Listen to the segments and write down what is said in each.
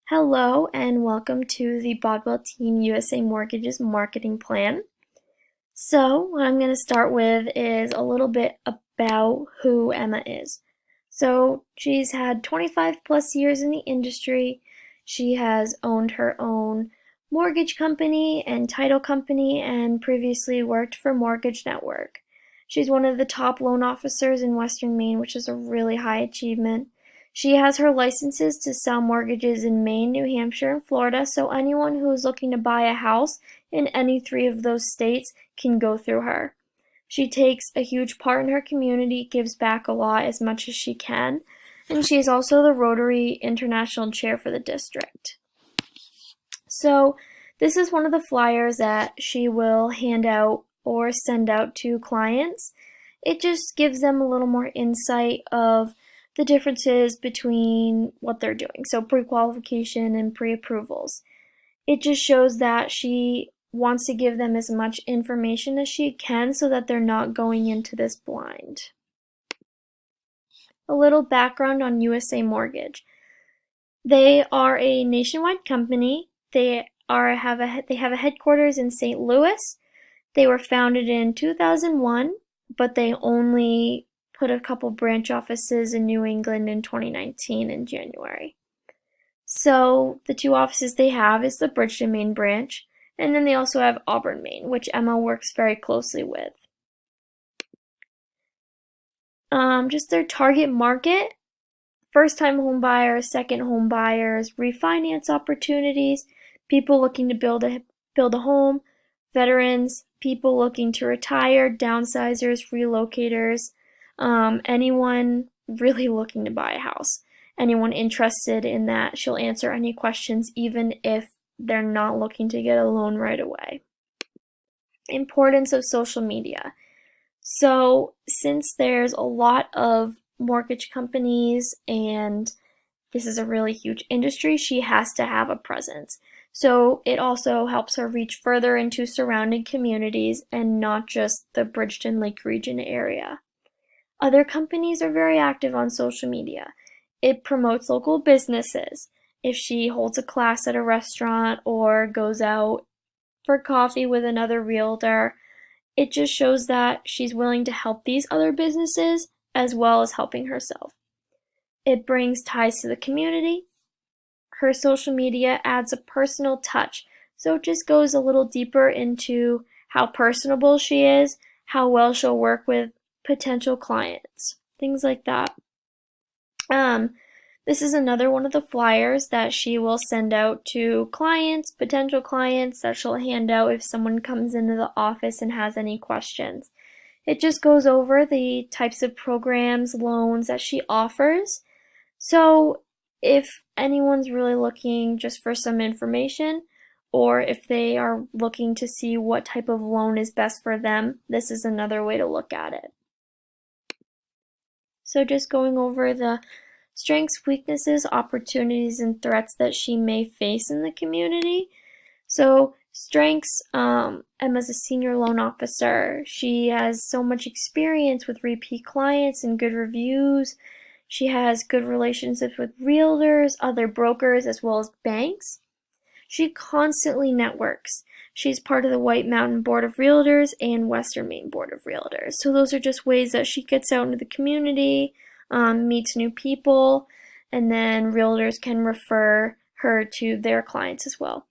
Hello and welcome to the Bodwell Team USA Mortgages Marketing Plan. So what I'm going to start with is a little bit about who Emma is. So she's had 25 plus years in the industry. She has owned her own mortgage company and title company and previously worked for Mortgage Network. She's one of the top loan officers in Western Maine, which is a really high achievement. She has her licenses to sell mortgages in Maine, New Hampshire, and Florida, so anyone who is looking to buy a house in any three of those states can go through her. She takes a huge part in her community, gives back a lot as much as she can, and she is also the Rotary International Chair for the district. So this is one of the flyers that she will hand out or send out to clients. It just gives them a little more insight of the differences between what they're doing, so pre-qualification and pre-approvals. It just shows that she wants to give them as much information as she can so that they're not going into this blind. A little background on USA Mortgage. They are a nationwide company. They have a headquarters in St. Louis. They were founded in 2001, but they only put a couple branch offices in New England in 2019 in January. So the two offices they have is the Bridgeton, Maine branch, and then they also have Auburn, Maine, which Emma works very closely with. Just their target market: first-time home buyers, second home buyers, refinance opportunities, people looking to build a home, veterans, people looking to retire, downsizers, relocators, anyone really looking to buy a house. Anyone interested in that, she'll answer any questions even if they're not looking to get a loan right away. Importance of social media. So since there's a lot of mortgage companies and this is a really huge industry, she has to have a presence. So it also helps her reach further into surrounding communities and not just the Bridgeton Lake region area. Other companies are very active on social media. It promotes local businesses. If she holds a class at a restaurant or goes out for coffee with another realtor, it just shows that she's willing to help these other businesses as well as helping herself. It brings ties to the community. Her social media adds a personal touch, so it just goes a little deeper into how personable she is, how well she'll work with potential clients, things like that. This is another one of the flyers that she will send out to clients, potential clients, that she'll hand out if someone comes into the office and has any questions. It just goes over the types of programs, loans that she offers. So if anyone's really looking just for some information, or if they are looking to see what type of loan is best for them, this is another way to look at it. So just going over the strengths, weaknesses, opportunities, and threats that she may face in the community. So strengths, Emma's a senior loan officer. She has so much experience with repeat clients and good reviews. She has good relationships with realtors, other brokers, as well as banks. She constantly networks. She's part of the White Mountain Board of Realtors and Western Maine Board of Realtors. So those are just ways that she gets out into the community, meets new people, and then realtors can refer her to their clients as well.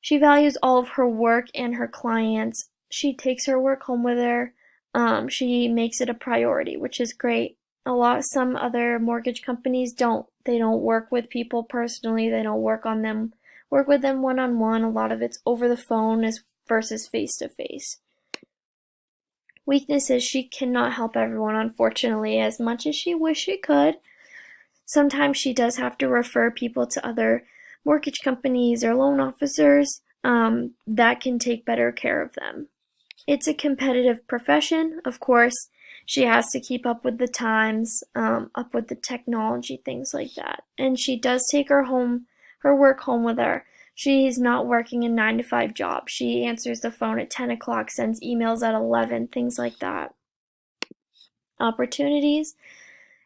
She values all of her work and her clients. She takes her work home with her. She makes it a priority, which is great. Some other mortgage companies don't. They don't work with people personally. They don't work with them one-on-one. A lot of it's over the phone versus face-to-face. Weaknesses: she cannot help everyone, unfortunately, as much as she wished she could. Sometimes she does have to refer people to other mortgage companies or loan officers that can take better care of them. It's a competitive profession, of course. She has to keep up with the times, up with the technology, things like that. And she does take her work home with her. She's not working a 9-to-5 job. She answers the phone at 10 o'clock, sends emails at 11, things like that. Opportunities: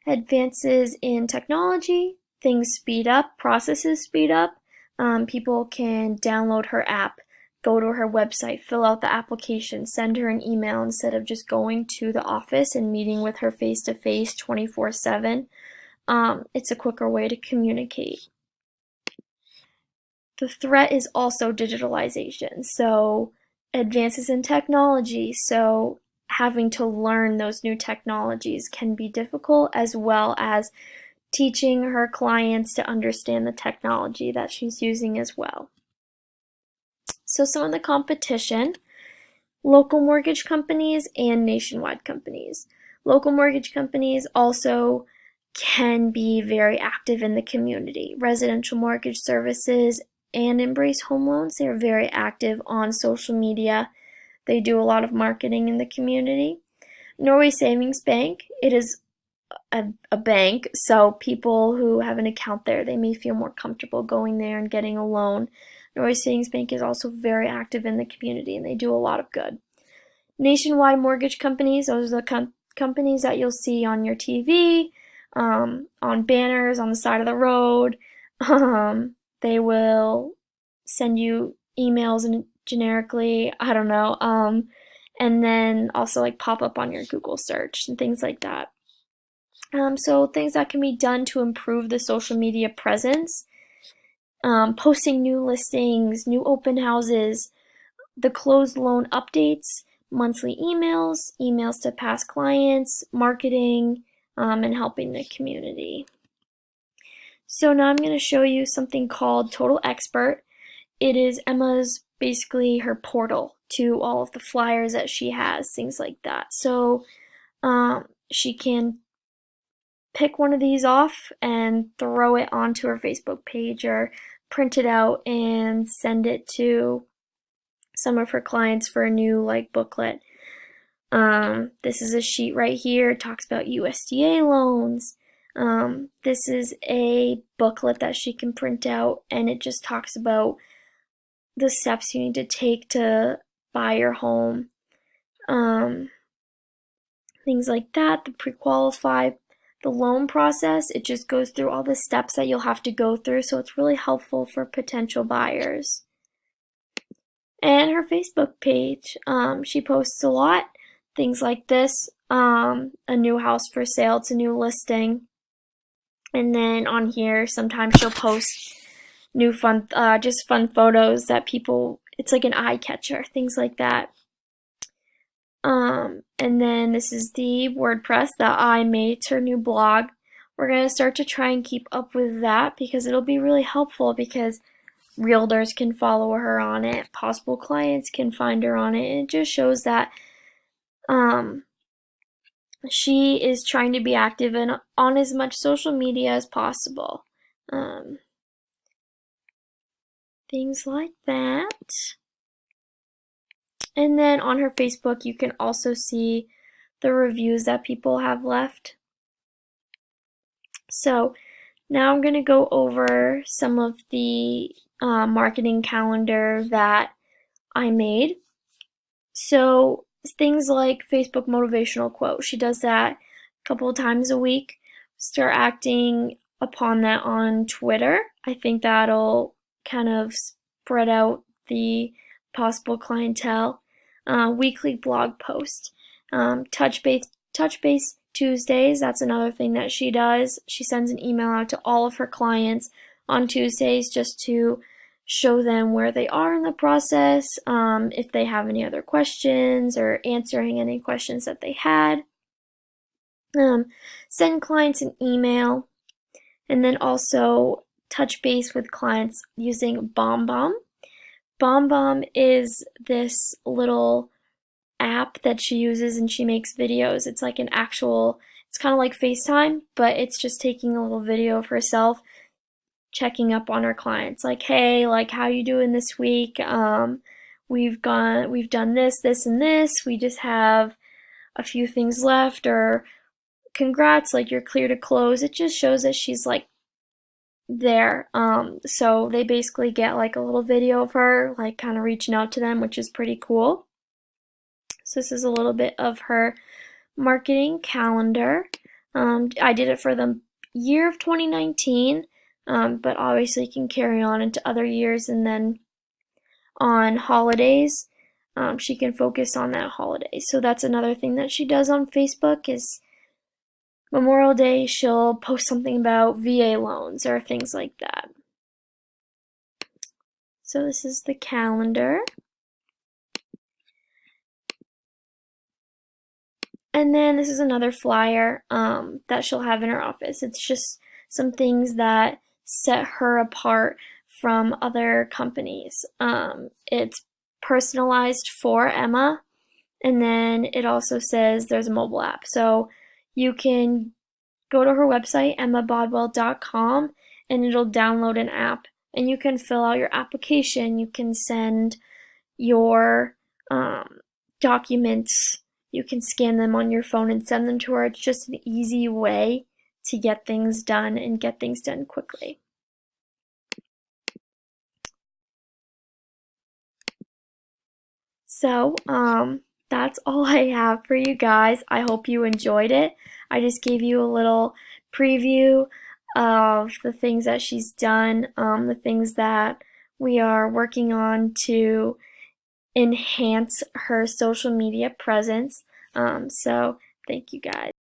advances in technology, things speed up, processes speed up. People can download her app, go to her website, fill out the application, send her an email instead of just going to the office and meeting with her face-to-face 24/7. It's a quicker way to communicate. The threat is also digitalization, so advances in technology, so having to learn those new technologies can be difficult, as well as teaching her clients to understand the technology that she's using as well. So some of the competition: local mortgage companies and nationwide companies. Local mortgage companies also can be very active in the community. Residential Mortgage Services and Embrace Home Loans, they're very active on social media. They do a lot of marketing in the community. Norway Savings Bank, it is a bank, so people who have an account there, they may feel more comfortable going there and getting a loan. Norway Savings Bank is also very active in the community, and they do a lot of good. Nationwide mortgage companies, those are the companies that you'll see on your TV, on banners on the side of the road. They will send you emails and generically, I don't know, and then also like pop up on your Google search and things like that. So things that can be done to improve the social media presence: posting new listings, new open houses, the closed loan updates, monthly emails, emails to past clients, marketing, and helping the community. So now I'm going to show you something called Total Expert. It is Emma's, basically her portal to all of the flyers that she has, things like that. So she can pick one of these off and throw it onto her Facebook page, or print it out and send it to some of her clients for a new booklet. This is a sheet right here. It talks about USDA loans. This is a booklet that she can print out, and it just talks about the steps you need to take to buy your home. Things like that. The pre-qualify, the loan process, it just goes through all the steps that you'll have to go through, so it's really helpful for potential buyers. And her Facebook page, she posts a lot, things like this, a new house for sale, it's a new listing. And then on here, sometimes she'll post new fun photos that people, it's like an eye catcher, things like that. And then this is the WordPress that I made. It's her new blog. We're going to start to try and keep up with that because it'll be really helpful, because realtors can follow her on it, possible clients can find her on it, and it just shows that she is trying to be active and on as much social media as possible. Things like that. And then on her Facebook, you can also see the reviews that people have left. So now I'm going to go over some of the marketing calendar that I made. So things like Facebook motivational quote, she does that a couple of times a week. Start acting upon that on Twitter. I think that'll kind of spread out the possible clientele. Weekly blog post. Touch base Tuesdays, that's another thing that she does. She sends an email out to all of her clients on Tuesdays just to show them where they are in the process, if they have any other questions, or answering any questions that they had. Send clients an email, and then also touch base with clients using BombBomb. BombBomb is this little app that she uses, and she makes videos. It's like it's kind of like FaceTime, but it's just taking a little video of herself checking up on her clients, like, hey, how you doing this week? We've done this, and this. We just have a few things left, or congrats, you're clear to close. It just shows that she's there. So they basically get a little video of her, kind of reaching out to them, which is pretty cool. So this is a little bit of her marketing calendar. I did it for the year of 2019. but obviously can carry on into other years, and then on holidays, she can focus on that holiday. So that's another thing that she does on Facebook is Memorial Day, she'll post something about VA loans or things like that. So this is the calendar. And then this is another flyer that she'll have in her office. It's just some things that set her apart from other companies. It's personalized for Emma, and then it also says there's a mobile app. So you can go to her website, emmabodwell.com, and it'll download an app, and you can fill out your application. You can send your documents. You can scan them on your phone and send them to her. It's just an easy way to get things done and get things done quickly. So, that's all I have for you guys. I hope you enjoyed it. I just gave you a little preview of the things that she's done, the things that we are working on to enhance her social media presence. So thank you guys.